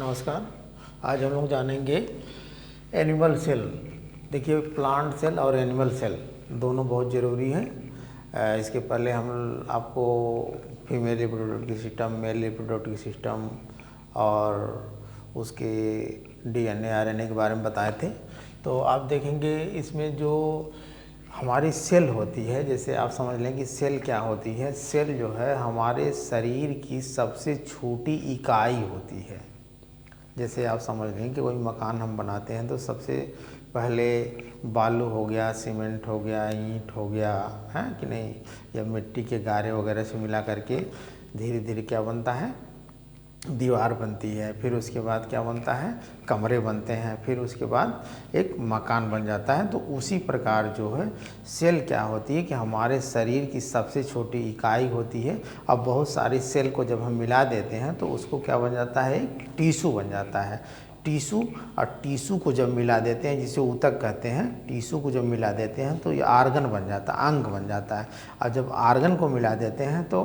नमस्कार। आज हम लोग जानेंगे एनिमल सेल। देखिए, प्लांट सेल और एनिमल सेल दोनों बहुत ज़रूरी हैं। इसके पहले हम आपको female reproductive system, male reproductive system और उसके डीएनए आरएनए के बारे में बताए थे। तो आप देखेंगे इसमें जो हमारी सेल होती है, जैसे आप समझ लें कि सेल क्या होती है। सेल जो है हमारे शरीर की सबसे छोटी इकाई होती है। जैसे आप समझ लें कि कोई मकान हम बनाते हैं तो सबसे पहले बालू हो गया, सीमेंट हो गया, ईंट हो गया, है कि नहीं, या मिट्टी के गारे वगैरह से मिला करके धीरे धीरे क्या बनता है, दीवार बनती है। फिर उसके बाद क्या बनता है, कमरे बनते हैं। फिर उसके बाद एक मकान बन जाता है। तो उसी प्रकार जो है सेल क्या होती है कि हमारे शरीर की सबसे छोटी इकाई होती है। अब बहुत सारी सेल को जब हम मिला देते हैं तो उसको क्या बन जाता है, एक टिश्यू बन जाता है। टिश्यू और टिश्यू को जब मिला देते हैं, जिसे ऊतक कहते हैं, टिश्यू को जब मिला देते हैं तो ये आर्गन बन जाता है, अंग बन जाता है। और जब आर्गन को मिला देते हैं तो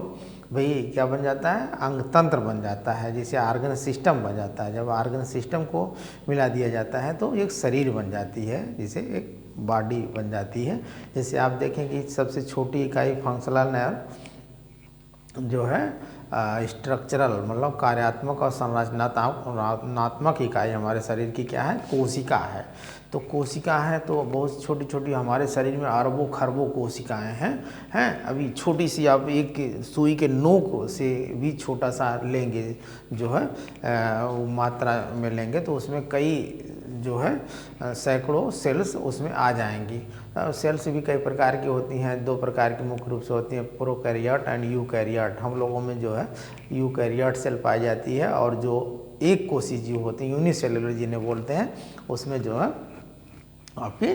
भाई क्या बन जाता है, अंग तंत्र बन जाता है, जिसे आर्गन सिस्टम बन जाता है। जब आर्गन सिस्टम को मिला दिया जाता है तो एक शरीर बन जाती है, जिसे एक बॉडी बन जाती है। जैसे आप देखें कि सबसे छोटी इकाई फंक्शनल नर्व जो है स्ट्रक्चरल मतलब कार्यात्मक और संरचनात्मक इकाई हमारे शरीर की क्या है, कोशिका है। तो कोशिका है तो बहुत छोटी छोटी हमारे शरीर में अरबों खरबों कोशिकाएं हैं। अभी छोटी सी आप एक सुई के नोक से भी छोटा सा लेंगे जो है मात्रा में लेंगे तो उसमें कई जो है सैकड़ों सेल्स उसमें आ जाएंगी। सेल्स भी कई प्रकार की होती हैं, दो प्रकार की मुख्य रूप से होती हैं, प्रोकैरियोट एंड यूकैरियोट। हम लोगों में जो है यूकैरियोट सेल पाई जाती है, और जो एक कोषी जीव होते हैं, यूनिसेलुलर जिन्हें बोलते हैं, उसमें जो है आपकी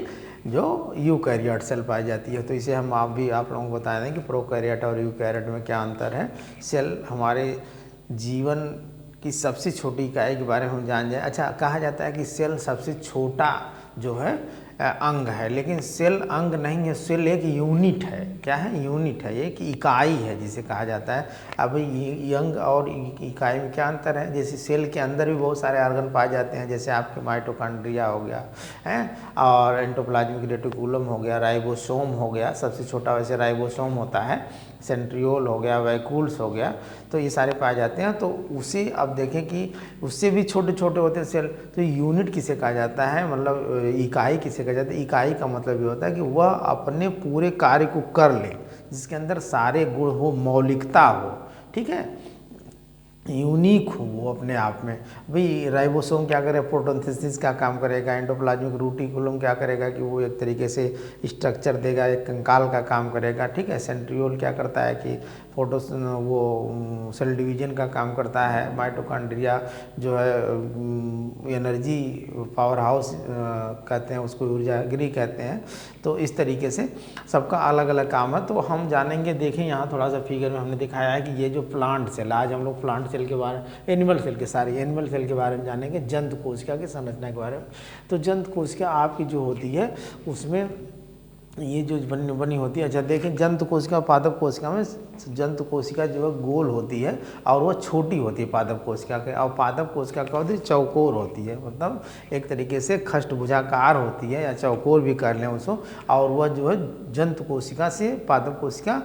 जो यूकैरियोट सेल पाई जाती है। तो इसे हम आप लोगों को बता दें कि प्रोकैरियोट और यूकैरियोट में क्या अंतर है। सेल हमारे जीवन की सबसे छोटी इकाई के बारे में हम जान जाए। अच्छा, कहा जाता है कि सेल सबसे छोटा जो है अंग है, लेकिन सेल अंग नहीं है, सेल एक यूनिट है। क्या है, यूनिट है, एक इकाई है जिसे कहा जाता है। अब अंग और इकाई में क्या अंतर है। जैसे सेल के अंदर भी बहुत सारे ऑर्गन पाए जाते हैं, जैसे आपके माइटोकॉन्ड्रिया हो गया है, और एंडोप्लाज्मिक रेटिकुलम हो गया, राइबोसोम हो गया, सबसे छोटा वैसे राइबोसोम होता है, सेंट्रियोल हो गया, वैक्यूल्स हो गया, तो ये सारे पाए जाते हैं। तो उसे अब देखें कि उससे भी छोटे छोटे होते हैं सेल। तो यूनिट किसे कहा जाता है, मतलब इकाई किसे कहा जाता है। इकाई का मतलब ये होता है कि वह अपने पूरे कार्य को कर ले, जिसके अंदर सारे गुण हो, मौलिकता हो, ठीक है, यूनिक हो वो अपने आप में। भाई राइबोसोम क्या करेगा, फोटोसिंथेसिस का काम करेगा। एंडोप्लाज्मिक रेटिकुलम क्या करेगा कि वो एक तरीके से स्ट्रक्चर देगा, एक कंकाल का काम करेगा, ठीक है। सेंट्रियोल क्या करता है कि वो सेल डिवीजन का काम करता है। माइटोकॉन्ड्रिया जो है एनर्जी पावर हाउस कहते हैं उसको, ऊर्जागृह कहते हैं। तो इस तरीके से सबका अलग अलग काम है। तो हम जानेंगे, देखें यहाँ थोड़ा सा फिगर में हमने दिखाया है कि ये जो प्लांट सेल, आज हम लोग प्लांट सेल के बारे, एनिमल सेल के बारे में जानेंगे, जंतु कोशिका की संरचना के बारे में। तो जंतु कोशिका आपकी जो होती है उसमें ये जो बनी होती है। अच्छा देखें, जंतु कोशिका पादप कोशिका में जंतु कोशिका जो है गोल होती है और वह छोटी होती है पादप कोशिका के, और पादप कोशिका क्या होती है, चौकोर होती है, मतलब एक तरीके से खष्टभुजाकार होती है, या चौकोर भी कर लें उसको। और वह जो है जंतु कोशिका से पादप कोशिका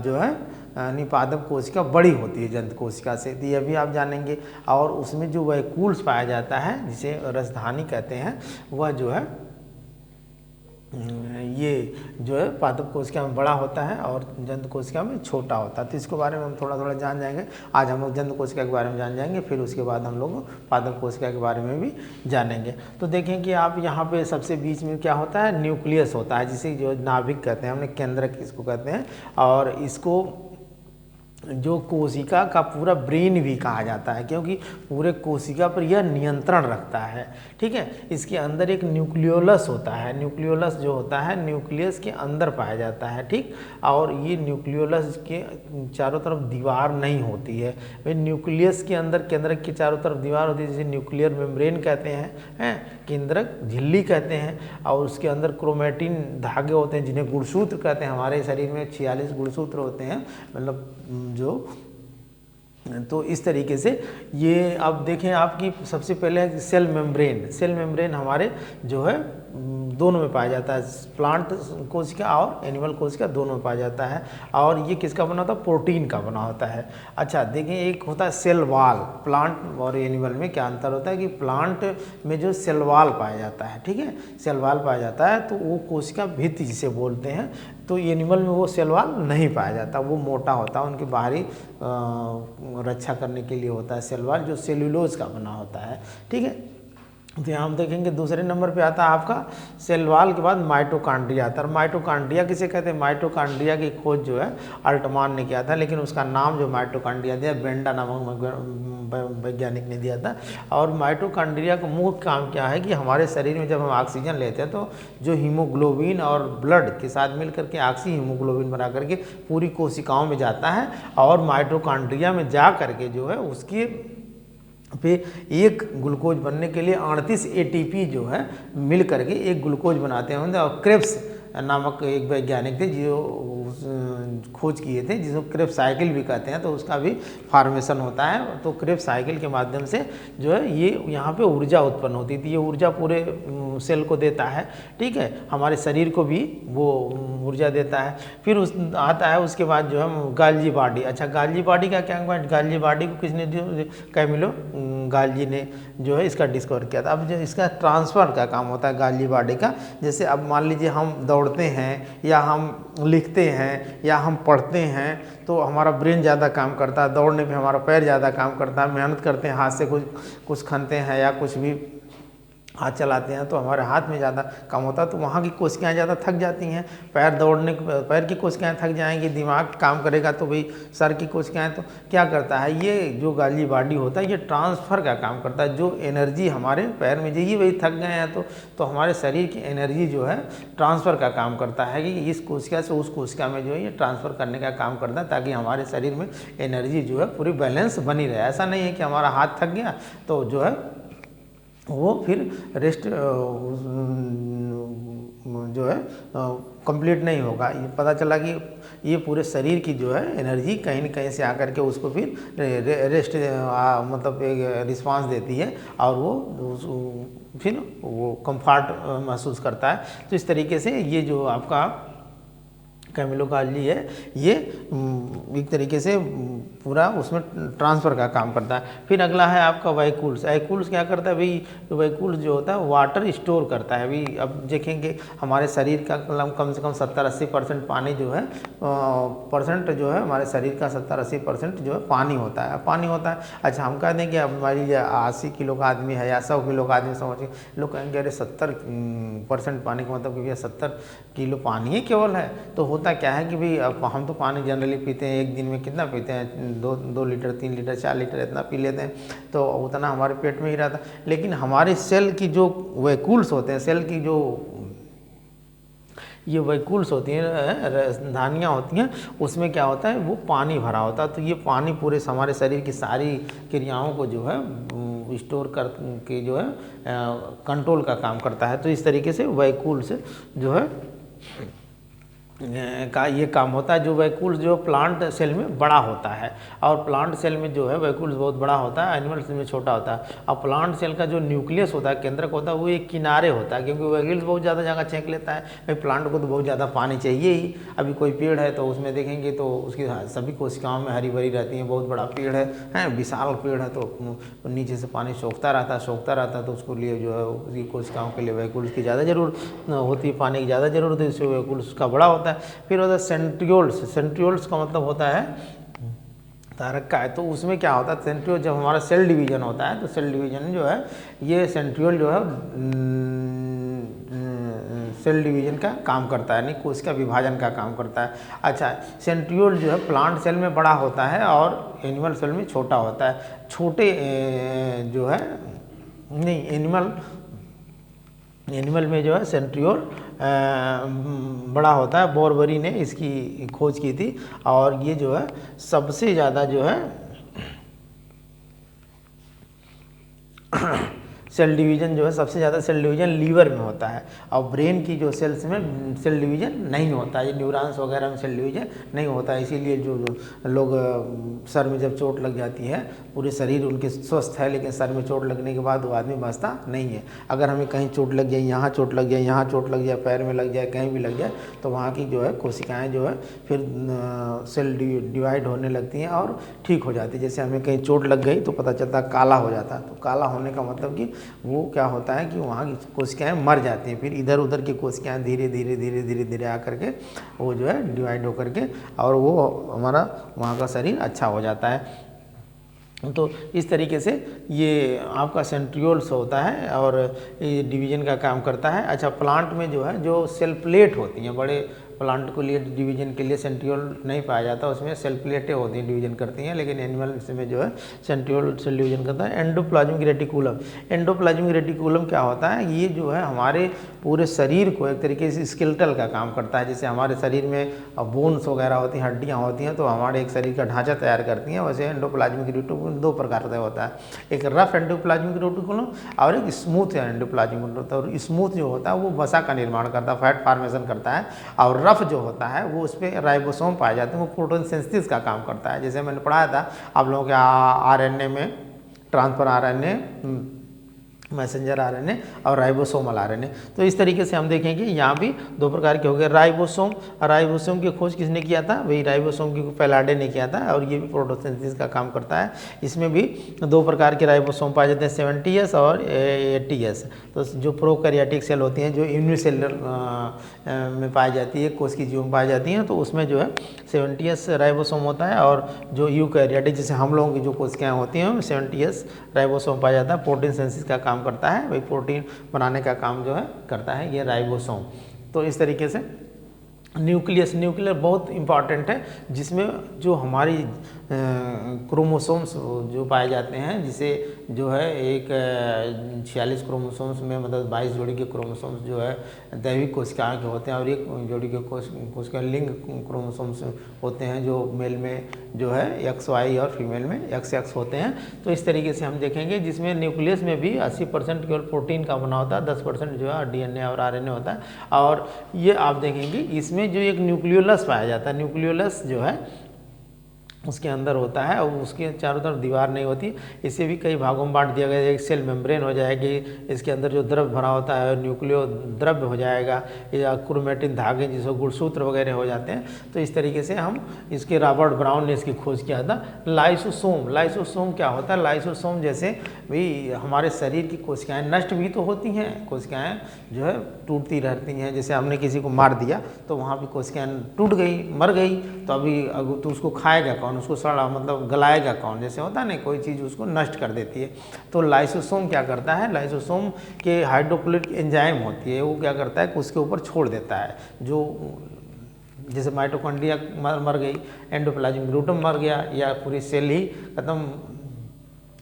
जो है पादप कोशिका बड़ी होती है जंतु कोशिका से, तो यह भी आप जानेंगे। और उसमें जो वैक्यूल्स पाया जाता है, जिसे रसधानी कहते हैं, वह जो है ये जो है पादप कोशिका में बड़ा होता है और जंतु कोशिका में छोटा होता है। तो इसके बारे में हम थोड़ा थोड़ा जान जाएंगे। आज हम लोग जंतु कोशिका के बारे में जान जाएंगे, फिर उसके बाद हम लोग पादप कोशिका के बारे में भी जानेंगे। तो देखें कि आप यहाँ पे सबसे बीच में क्या होता है, न्यूक्लियस होता है, जिसे जो नाभिक कहते हैं, हमने केंद्रक इसको कहते हैं। और इसको जो कोशिका का पूरा ब्रेन भी कहा जाता है, क्योंकि पूरे कोशिका पर यह नियंत्रण रखता है, ठीक है। इसके अंदर एक न्यूक्लियोलस होता है, न्यूक्लियोलस जो होता है न्यूक्लियस के अंदर पाया जाता है, ठीक। और ये न्यूक्लियोलस के चारों तरफ दीवार नहीं होती है। वे न्यूक्लियस के अंदर केंद्रक के चारों तरफ दीवार होती है, जिसे न्यूक्लियर मेम्ब्रेन कहते हैं, केंद्रक झिल्ली कहते हैं। और उसके अंदर क्रोमैटिन धागे होते हैं, जिन्हें गुणसूत्र कहते हैं। हमारे शरीर में 46 गुणसूत्र होते हैं, मतलब जो तो इस तरीके से ये अब देखें आपकी सबसे पहले है सेल मेम्ब्रेन हमारे जो है दोनों में पाया जाता है, प्लांट कोशिका और एनिमल कोशिका दोनों में पाया जाता है। और ये किसका बना होता है? प्रोटीन का बना होता है। अच्छा देखें, एक होता है सेल वाल। प्लांट और एनिमल में क्या अंतर होता है कि प्लांट में जो सेल वाल पाया जाता है, ठीक है, सेल वाल पाया जाता है तो वो कोशिका भित्ति जिसे बोलते हैं। तो एनिमल में वो सेल वाल नहीं पाया जाता, वो मोटा होता है, उनकी बाहरी रक्षा करने के लिए होता है सेल वाल, जो सेल्यूलोज का बना होता है, ठीक है। तो यहाँ हम देखेंगे दूसरे नंबर पे आता है आपका सेल वाल के बाद माइटोकॉन्ड्रिया आता है। माइटोकॉन्ड्रिया किसे कहते हैं? माइटोकॉन्ड्रिया की खोज जो है अल्टमान ने किया था, लेकिन उसका नाम जो माइटोकॉन्ड्रिया दिया बेंडा नामक वैज्ञानिक ने दिया था। और माइटोकॉन्ड्रिया का मुख्य काम क्या है कि हमारे शरीर में जब हम ऑक्सीजन लेते हैं तो जो हीमोग्लोबिन और ब्लड के साथ मिल करके ऑक्सी हीमोग्लोबिन बना करके पूरी कोशिकाओं में जाता है, और माइटोकॉन्ड्रिया में जा करके जो है उसकी पे एक ग्लूकोज बनने के लिए 38 एटीपी जो है मिल करके एक ग्लूकोज बनाते हैं। और क्रेब्स नामक एक वैज्ञानिक थे जो खोज किए थे, जिसको क्रेब्स साइकिल भी कहते हैं, तो उसका भी फॉर्मेशन होता है। तो क्रेब्स साइकिल के माध्यम से जो है ये यहाँ पे ऊर्जा उत्पन्न होती थी, ये ऊर्जा पूरे सेल को देता है, ठीक है, हमारे शरीर को भी वो ऊर्जा देता है। फिर उस आता है उसके बाद जो है गाल्जी बॉडी। अच्छा गाल्जी बॉडी का क्या है? गाल्जी बॉडी को किसने, कैमिलो गाल्जी ने जो है इसका डिस्कवर किया था। अब जो इसका ट्रांसफ़र का काम होता है गाल्जी बॉडी का, जैसे अब मान लीजिए हम दौड़ते हैं या हम लिखते हैं या हम पढ़ते हैं तो हमारा ब्रेन ज़्यादा काम करता है, दौड़ने पे हमारा पैर ज़्यादा काम करता है, मेहनत करते हैं, हाथ से कुछ खनते हैं या कुछ भी हाथ चलाते हैं तो हमारे हाथ में ज़्यादा काम होता है, तो वहाँ की कोशिकाएं ज़्यादा थक जाती हैं। पैर की कोशिकाएं थक जाएंगी, दिमाग काम करेगा तो भाई सर की कोशिकाएं, तो क्या करता है ये जो गाल्जी बॉडी होता है ये ट्रांसफ़र का काम करता है। जो एनर्जी हमारे पैर में जाइए भाई थक गए हैं तो हमारे शरीर की एनर्जी जो है ट्रांसफ़र का काम करता है कि इस कोशिका से उस कोशिका में जो है ये ट्रांसफ़र करने का काम करता है, ताकि हमारे शरीर में एनर्जी जो है पूरी बैलेंस बनी रहे। ऐसा नहीं है कि हमारा हाथ थक गया तो जो है वो फिर रेस्ट जो है कंप्लीट नहीं होगा। ये पता चला कि ये पूरे शरीर की जो है एनर्जी कहीं न कहीं से आकर के उसको फिर रेस्ट मतलब एक रिस्पांस देती है और वो फिर वो कंफर्ट महसूस करता है। तो इस तरीके से ये जो आपका कैमिलो गाल्जी है ये एक तरीके से पूरा उसमें ट्रांसफ़र का काम करता है। फिर अगला है आपका वैक्यूल्स। वैक्यूल्स क्या करता है भाई? वैक्यूल्स जो होता है वाटर स्टोर करता है। अभी अब देखेंगे हमारे शरीर का कम से कम 70-80% पानी जो है परसेंट जो है हमारे शरीर का 70-80% जो है पानी होता है। अच्छा हम कह दें कि अब मान लीजिए 80 किलो का आदमी है या 100 किलो का आदमी, समझिए लोग कहेंगे अरे 70% पानी का मतलब कि भैया 70 किलो पानी ही केवल है। तो होता क्या है कि भाई अब हम तो पानी जनरली पीते हैं, एक दिन में कितना पीते हैं? 2 लीटर 3 लीटर 4 लीटर इतना पी लेते हैं, तो उतना हमारे पेट में ही रहता है। लेकिन हमारे सेल की जो वैक्यूल्स होते हैं, सेल की जो ये वैक्यूल्स होती हैं, राजधानियाँ होती हैं, उसमें क्या होता है वो पानी भरा होता है। तो ये पानी पूरे हमारे शरीर की सारी क्रियाओं को जो है स्टोर कर के जो है कंट्रोल का काम करता है। तो इस तरीके से वैक्यूल्स जो है का ये काम होता है। जो वैक्यूल्स जो प्लांट सेल में बड़ा होता है, और प्लांट सेल में जो है वैक्यूल्स बहुत बड़ा होता है, एनिमल सेल में छोटा होता है। और प्लांट सेल का जो न्यूक्लियस होता है, केंद्रक होता है, वो एक किनारे होता है, क्योंकि वैक्यूल्स बहुत ज़्यादा जगह छेक लेता है। भाई प्लांट को तो बहुत ज़्यादा पानी चाहिए ही। अभी कोई पेड़ है तो उसमें देखेंगे तो उसकी सभी कोशिकाओं में हरी भरी रहती हैं, बहुत बड़ा पेड़ है विशाल पेड़ है, तो नीचे से पानी सोखता रहता है, तो उसको लिए जो है उसकी कोशिकाओं के लिए वैक्यूल्स की ज़्यादा जरूरत होती है, पानी की ज़्यादा जरूरत है, इससे वैक्यूल्स का बड़ा होता है। फिर होता है सेंट्रियोल्स का मतलब होता है तारक का है। तो उसमें क्या होता है, सेंट्रियोल जब हमारा सेल डिवीजन होता है तो सेल डिवीजन जो है ये सेंट्रियोल जो है सेल डिवीजन का काम करता है, नहीं कोशिका विभाजन का काम करता है। अच्छा सेंट्रियोल जो है प्लांट सेल में बड़ा होता है और एनिमल सेल में छोटा होता है। छोटे जो है नहीं एनिमल में जो है सेंट्रियोल बड़ा होता है। बोरबरी ने इसकी खोज की थी, और ये जो है सबसे ज़्यादा जो है सेल डिवीज़न जो है सबसे ज़्यादा सेल डिवीज़न लीवर में होता है, और ब्रेन की जो सेल्स में सेल डिवीज़न नहीं होता है, ये न्यूरॉन्स वगैरह में सेल डिवीज़न नहीं होता है। इसीलिए जो लोग सर में जब चोट लग जाती है, पूरे शरीर उनके स्वस्थ है लेकिन सर में चोट लगने के बाद वो आदमी बचता नहीं है। अगर हमें कहीं चोट लग जाए, यहाँ चोट लग जाए, यहाँ चोट लग जाए, पैर में लग जाए, कहीं भी लग जाए, तो वहाँ की जो है कोशिकाएँ जो है फिर सेल डिवाइड होने लगती हैं और ठीक हो जाती है। जैसे हमें कहीं चोट लग गई तो पता चलता काला हो जाता है, तो काला होने का मतलब कि वो क्या होता है कि वहाँ की कोशिकाएँ मर जाती हैं, फिर इधर उधर की कोशिकाएँ धीरे धीरे धीरे धीरे धीरे आकर के वो जो है डिवाइड होकर के और वो हमारा वहाँ का शरीर अच्छा हो जाता है। तो इस तरीके से ये आपका सेंट्रियोल्स होता है और ये डिवीज़न का काम करता है। अच्छा, प्लांट में जो है जो सेल प्लेट होती हैं, बड़े प्लांट को लिए डिवीजन के लिए सेंट्रियोल नहीं पाया जाता, उसमें सेल प्लेटें होती हैं डिवीजन करती हैं, लेकिन एनिमल्स में जो है सेंट्रियोल सेल डिवीजन करता है। एंडोप्लाज्मिक रेटिकुलम, एंडोप्लाज्मिक रेटिकुलम क्या होता है, ये जो है हमारे पूरे शरीर को एक तरीके से स्केलेटल का काम करता है। जैसे हमारे शरीर में बोन्स वगैरह होती हैं, हड्डियाँ होती हैं, तो हमारे एक शरीर का ढांचा तैयार करती हैं, वैसे एंडोप्लाज्मिक रेटिकुलम दो प्रकार का होता है, एक रफ एंडोप्लाज्मिक रेटिकुलम और एक स्मूथ एंडोप्लाज्मिक होता है। और स्मूथ जो होता है वो वसा का निर्माण करता है, फैट फॉर्मेशन करता है, और रफ जो होता है वो उस पर राइबोसोम पाए जाते हैं, वो प्रोटीन सिंथेसिस का काम करता है। जैसे मैंने पढ़ाया था आप लोगों के आरएनए में ट्रांसफर आरएनए, मैसेंजर आरएनए और राइबोसोमल आरएनए। तो इस तरीके से हम देखेंगे यहाँ भी दो प्रकार के हो गए। राइबोसोम, राइबोसोम की खोज किसने किया था, वही राइबोसोम की पैलाडे ने किया था, और ये भी प्रोटोसिंथेसिस का काम करता है। इसमें भी दो प्रकार के राइबोसोम पाए जाते हैं, 70S और 80S। तो जो प्रोकैरियोटिक सेल होती हैं, जो यूनिसेलुलर में पाई जाती है, कोश की जीव में पाई जाती हैं, तो उसमें जो है 70S राइबोसोम होता है, और जो यूकैरियोटिक जैसे हम लोगों की जो कोशिकाएँ होती हैं 70S राइबोसोम पाया जाता है। प्रोटीन सिंथेसिस का काम करता है, वही प्रोटीन बनाने का काम जो है करता है ये राइबोसोम। तो इस तरीके से न्यूक्लियस, न्यूक्लियर बहुत इंपॉर्टेंट है, जिसमें जो हमारी क्रोमोसोम्स जो पाए जाते हैं, जिसे जो है एक 46 क्रोमोसोम्स में मतलब 22 जोड़ी के क्रोमोसोम्स जो है दैविक कोशिकाएं के होते हैं, और एक जोड़ी के कोशिका लिंग क्रोमोसोम्स होते हैं, जो मेल में जो है XY और फीमेल में XX होते हैं। तो इस तरीके से हम देखेंगे, जिसमें न्यूक्लियस में भी 80% केवल प्रोटीन का बना होता है, 10% जो है DNA और RNA होता है। और ये आप देखेंगे इसमें जो एक न्यूक्लियोलस पाया जाता है, न्यूक्लियोलस जो है उसके अंदर होता है, और उसके चारों तरफ दीवार नहीं होती। इसे भी कई भागों में बांट दिया गया है। एक सेल मेम्ब्रेन हो जाएगी, इसके अंदर जो द्रव्य भरा होता है न्यूक्लियो द्रव्य हो जाएगा, या क्रोमेटिन धागे जिसको गुणसूत्र वगैरह हो जाते हैं। तो इस तरीके से हम इसके रॉबर्ट ब्राउन ने इसकी खोज किया था। लाइसोसोम, लाइसोसोम क्या होता है, लाइसोसोम जैसे भी हमारे शरीर की कोशिकाएँ नष्ट भी तो होती हैं, कोशिकाएँ जो है टूटती रहती हैं। जैसे हमने किसी को मार दिया तो वहाँ भी कोशिकाएँ टूट गई, मर गई, तो अभी तो उसको खाएगा कौन, उसको सड़ा मतलब गलाएगा कौन, जैसे होता है ना, कोई चीज़ उसको नष्ट कर देती है। तो लाइसोसोम क्या करता है, लाइसोसोम के हाइड्रोक्लोरिक एंजाइम होती है, वो क्या करता है कि उसके ऊपर छोड़ देता है। जो जैसे माइटोकॉन्ड्रिया मर गई, एंडोप्लाज्मिक रेटिकुलम मर गया, या पूरी सेल ही खत्म,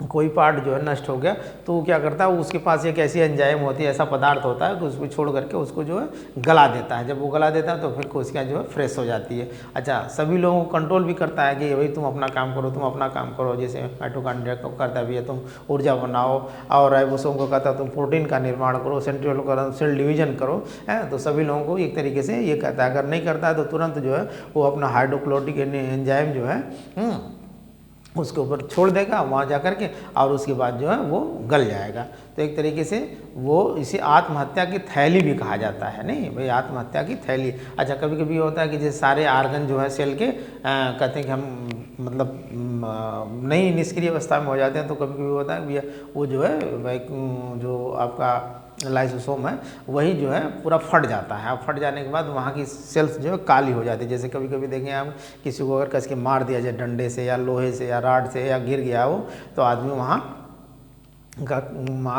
कोई पार्ट जो है नष्ट हो गया, तो वो क्या करता है, उसके पास एक ऐसी एंजाइम होती है, ऐसा पदार्थ होता है कि उसको छोड़ करके उसको जो है गला देता है। जब वो गला देता है तो फिर कोशिका जो है फ्रेश हो जाती है। अच्छा, सभी लोगों को कंट्रोल भी करता है कि भाई तुम अपना काम करो, तुम अपना काम करो। जैसे माइटोकॉन्ड्रिया को करता भी है, तुम ऊर्जा बनाओ, और राइबोसोम को कहता है तुम प्रोटीन का निर्माण करो, सेंट्रियोल का सेल डिवीजन करो, है। तो सभी लोगों को एक तरीके से ये कहता है, अगर नहीं करता है तो तुरंत जो है वो अपना हाइड्रोक्लोरिक एंजाइम जो है उसके ऊपर छोड़ देगा वहाँ जा कर के, और उसके बाद जो है वो गल जाएगा। तो एक तरीके से वो इसे आत्महत्या की थैली भी कहा जाता है, नहीं भाई, आत्महत्या की थैली। अच्छा, कभी कभी होता है कि जैसे सारे आर्गन जो है सेल के कहते हैं कि हम मतलब नई निष्क्रिय अवस्था में हो जाते हैं, तो कभी कभी होता है वो जो है भाई जो आपका लाइसोसोम है वही जो है पूरा फट जाता है। अब फट जाने के बाद वहाँ की सेल्स जो है काली हो जाती है। जैसे कभी कभी देखें आप, किसी को अगर कस के मार दिया जाए डंडे से या लोहे से या राड से, या गिर गया हो, तो आदमी वहाँ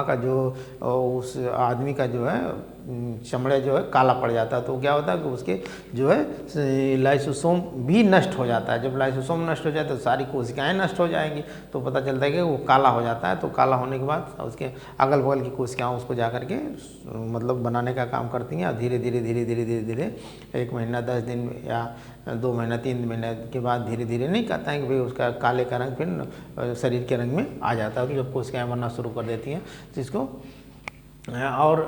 का जो उस आदमी का जो है चमड़े जो है काला पड़ जाता है। तो क्या होता है कि उसके जो है लाइसोसोम भी नष्ट हो जाता है। जब लाइसोसोम नष्ट हो जाए तो सारी कोशिकाएं नष्ट हो जाएंगी, तो पता चलता है कि वो काला हो जाता है। तो काला होने के बाद उसके अगल बगल की कोशिकाएं उसको जा कर के मतलब बनाने का काम करती हैं, और धीरे धीरे धीरे धीरे धीरे धीरे 1 महीना 10 दिन या 2 महीना 3 महीने के बाद धीरे धीरे नहीं कहता है कि भाई उसका काले का रंग फिर शरीर के रंग में आ जाता है, तो जब कोशिकाएँ बनना शुरू कर देती हैं तो इसको और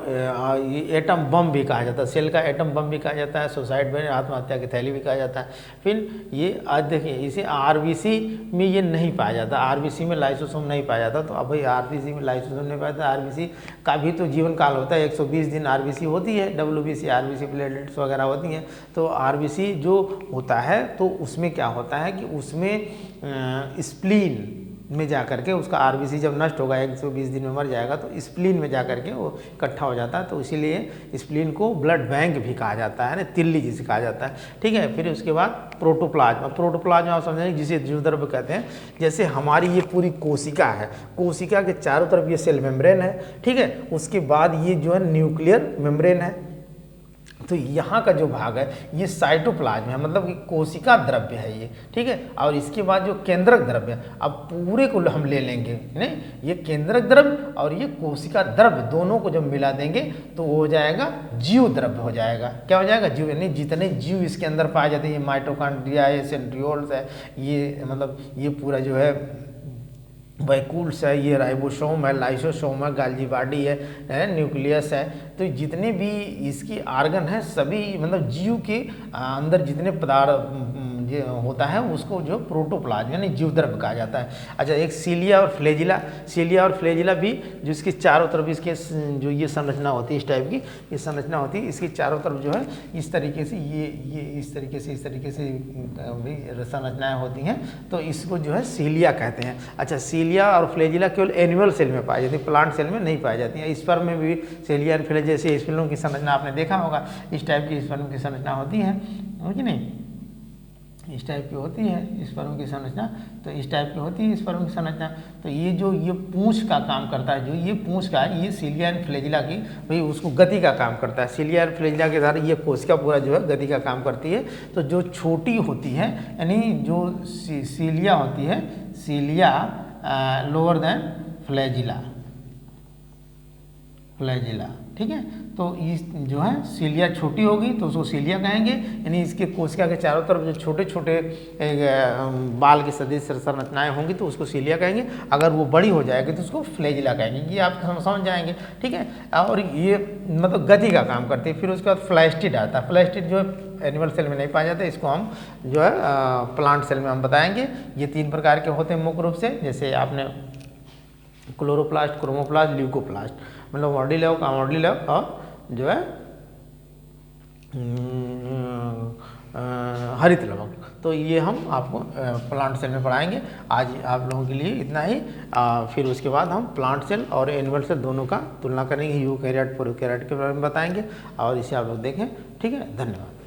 ये एटम बम भी कहा जाता है, सेल का एटम बम भी कहा जाता है, सुसाइड में आत्महत्या की थैली भी कहा जाता है। फिर ये आज देखिए इसे आरबीसी में ये नहीं पाया जाता, आरबीसी में लाइसोसोम नहीं पाया जाता। तो अब भाई आरबीसी में लाइसोसोम नहीं पाया जाता, आरबीसी का भी तो जीवन काल होता है, 120 दिन आरबीसी होती है, डब्ल्यूबीसी आरबीसी प्लेटलेट्स वगैरह होती हैं। तो आरबीसी जो होता है तो उसमें क्या होता है कि उसमें स्प्लीन में जा करके उसका आरबीसी जब नष्ट होगा 120 दिन में मर जाएगा तो स्प्लीन में जा करके वो इकट्ठा हो जाता है। तो इसीलिए स्प्लीन को ब्लड बैंक भी कहा जाता है ना, तिल्ली जिसे कहा जाता है, ठीक है। फिर उसके बाद प्रोटोप्लाज्मा, प्रोटोप्लाज्मा आप समझेंगे जिसे जीवद्रव्य कहते हैं। जैसे हमारी ये पूरी कोशिका है, कोशिका के चारों तरफ ये सेल मेम्ब्रेन है, ठीक है। उसके बाद ये जो है न्यूक्लियर मेम्ब्रेन है। तो यहाँ का जो भाग है ये साइटोप्लाज्म है, मतलब कि कोशिका द्रव्य है ये, ठीक है। और इसके बाद जो केंद्रक द्रव्य है, अब पूरे को हम ले लेंगे नहीं, ये केंद्रक द्रव्य और ये कोशिका द्रव्य दोनों को जब मिला देंगे तो वो हो जाएगा जीव द्रव्य हो जाएगा। क्या हो जाएगा? जीव, यानी जितने जीव इसके अंदर पाए जाते हैं, ये माइटोकॉन्ड्रिया है, सेंट्रियोल्स है, ये मतलब ये पूरा जो है वैकुल्स है, ये राइबोसोम है, लाइसोसोम है, गाल्जी बॉडी है, न्यूक्लियस है। तो जितने भी इसकी आर्गन है सभी मतलब जीव के अंदर जितने पदार्थ होता है उसको जो प्रोटोप्लाज्म यानी जीवद्रव्य कहा जाता है। अच्छा, एक सीलिया और फ्लैजिला, सीलिया और फ्लैजिला भी जिसके चारों तरफ इसके जो ये संरचना होती है, इस टाइप की ये संरचना होती है, इसकी चारों तरफ जो है इस तरीके से ये इस तरीके से भी संरचनाएँ होती हैं। तो इसको जो है सीलिया कहते हैं। अच्छा, सीलिया और फ्लैजिला केवल एनिमल सेल में पाई जाती है, प्लांट सेल में नहीं पाई जाती है। स्पर्म में भी सीलिया और फ्लैजिला जैसे स्पर्म की संरचना आपने देखा होगा, इस टाइप की स्पर्म की संरचना होती है कि नहीं, इस टाइप की होती है स्पर्म की संरचना। तो इस टाइप की होती है स्पर्म की संरचना। तो ये जो ये पूंछ का काम करता है, जो ये पूंछ का है, ये सीलिया एंड फ्लैजिला की भाई उसको गति का काम करता है। सीलिया एंड फ्लैजिला के द्वारा ये कोशिका पूरा जो है गति का काम करती है। तो जो छोटी होती है यानी जो सीलिया होती है, सीलिया लोअर देन फ्लैजिला, ठीक है। तो इस जो है सीलिया छोटी होगी तो उसको सीलिया कहेंगे, यानी इसके कोशिका के चारों तरफ जो छोटे छोटे बाल के सदृश संरचनाएं होंगी तो उसको सीलिया कहेंगे। अगर वो बड़ी हो जाएगी तो उसको फ्लैजिला कहेंगे। ये आप समझ जाएंगे, ठीक है। और ये मतलब गति का काम करती है। फिर उसके बाद फ्लैस्टिड आता है। फ्लैस्टिड जो है एनिमल सेल में नहीं पाया जाता, इसको हम जो है प्लांट सेल में हम बताएंगे। ये 3 प्रकार के होते हैं मुख्य रूप से, जैसे आपने क्लोरोप्लास्ट, क्रोमोप्लास्ट, ल्यूकोप्लास्ट, मतलब मॉडीलेव, मॉडीलेव और जो है हरित लवक। तो ये हम आपको प्लांट सेल में पढ़ाएंगे। आज आप लोगों के लिए इतना ही। फिर उसके बाद हम प्लांट सेल और एनिमल सेल दोनों का तुलना करेंगे, यूकैरियोट प्रोकैरियोट के बारे में बताएंगे और इसे आप लोग देखें, ठीक है। धन्यवाद।